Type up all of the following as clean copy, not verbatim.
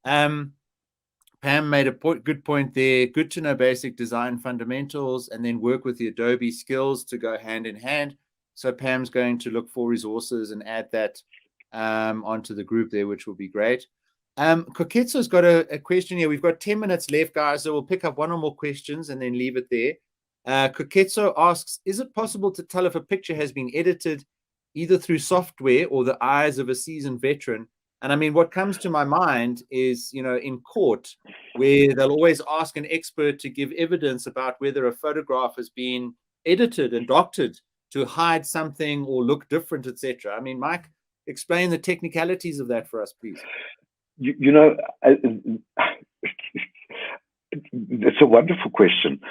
Pam made a good point there. Good to know basic design fundamentals and then work with the Adobe skills to go hand in hand. So Pam's going to look for resources and add that onto the group there, which will be great. Koketso's got a question here. We've got 10 minutes left, guys, so we'll pick up one or more questions and then leave it there. Koketso asks, is it possible to tell if a picture has been edited either through software or the eyes of a seasoned veteran? And I mean, what comes to my mind is, in court, where they'll always ask an expert to give evidence about whether a photograph has been edited and doctored to hide something or look different, etc. I mean, Mike, explain the technicalities of that for us, please. It's a wonderful question.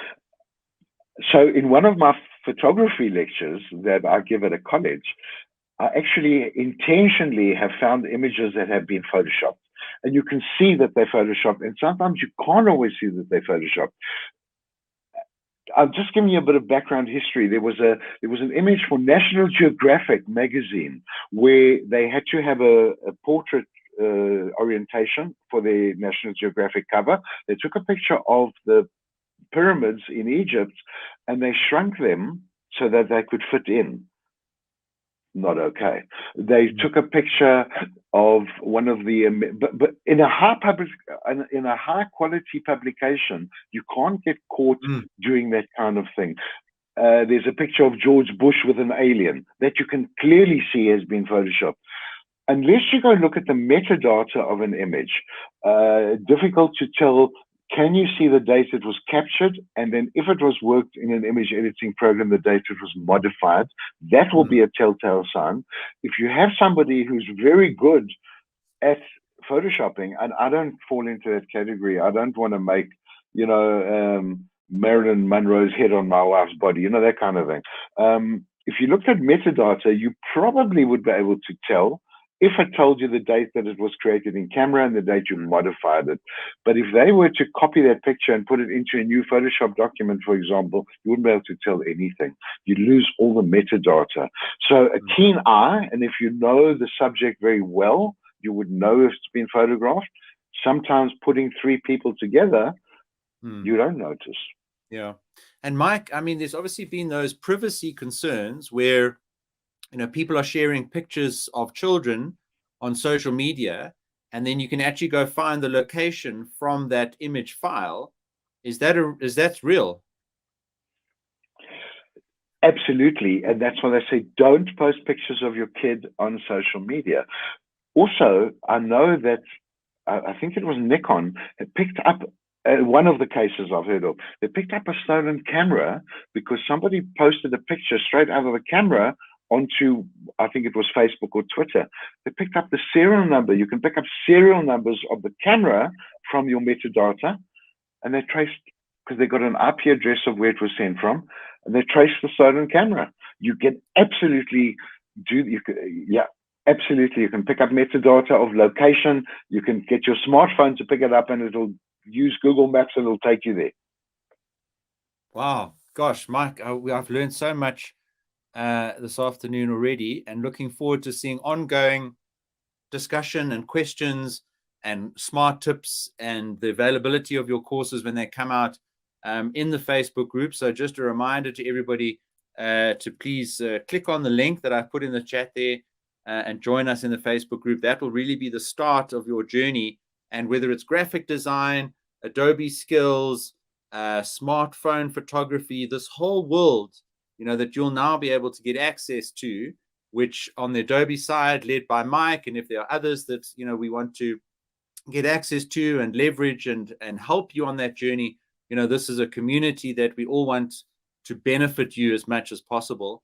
So in one of my photography lectures that I give at a college, I actually intentionally have found images that have been photoshopped. And you can see that they're photoshopped, and sometimes you can't always see that they're photoshopped. I'll just give you a bit of background history. There was an image for National Geographic magazine where they had to have a portrait orientation for the National Geographic cover. They took a picture of the pyramids in Egypt and they shrunk them so that they could fit in. Not okay. They took a picture of one of the, but in a high quality publication, you can't get caught doing that kind of thing. There's a picture of George Bush with an alien that you can clearly see has been photoshopped. Unless you go look at the metadata of an image, difficult to tell. Can you see the date it was captured? And then if it was worked in an image editing program, the date it was modified, that will be a telltale sign. If you have somebody who's very good at photoshopping, and I don't fall into that category, I don't want to make, Marilyn Monroe's head on my wife's body, that kind of thing. If you looked at metadata, you probably would be able to tell if it told you the date that it was created in camera and the date you modified it. But if they were to copy that picture and put it into a new Photoshop document, for example, you wouldn't be able to tell anything. You'd lose all the metadata. So a keen eye, and if you know the subject very well, you would know if it's been photographed. Sometimes putting three people together, you don't notice. Yeah. And Mike, I mean, there's obviously been those privacy concerns where people are sharing pictures of children on social media, and then you can actually go find the location from that image file. Is that real? Absolutely. And that's why they say don't post pictures of your kid on social media. Also, I know that I think it was Nikon had picked up one of the cases I've heard of. They picked up a stolen camera because somebody posted a picture straight out of the camera onto, I think it was Facebook or Twitter. They picked up the serial number. You can pick up serial numbers of the camera from your metadata, and they traced, because they got an IP address of where it was sent from, and they traced the stolen camera. You can absolutely absolutely. You can pick up metadata of location. You can get your smartphone to pick it up, and it'll use Google Maps and it'll take you there. Wow. Gosh, Mike, I've learned so much this afternoon already, and looking forward to seeing ongoing discussion and questions and smart tips and the availability of your courses when they come out in the Facebook group. So just a reminder to everybody to please click on the link that I put in the chat there and join us in the Facebook group. That will really be the start of your journey. And whether it's graphic design, Adobe skills, smartphone photography, this whole world, that you'll now be able to get access to, which on the Adobe side, led by Mike, and if there are others that, we want to get access to and leverage and help you on that journey, this is a community that we all want to benefit you as much as possible.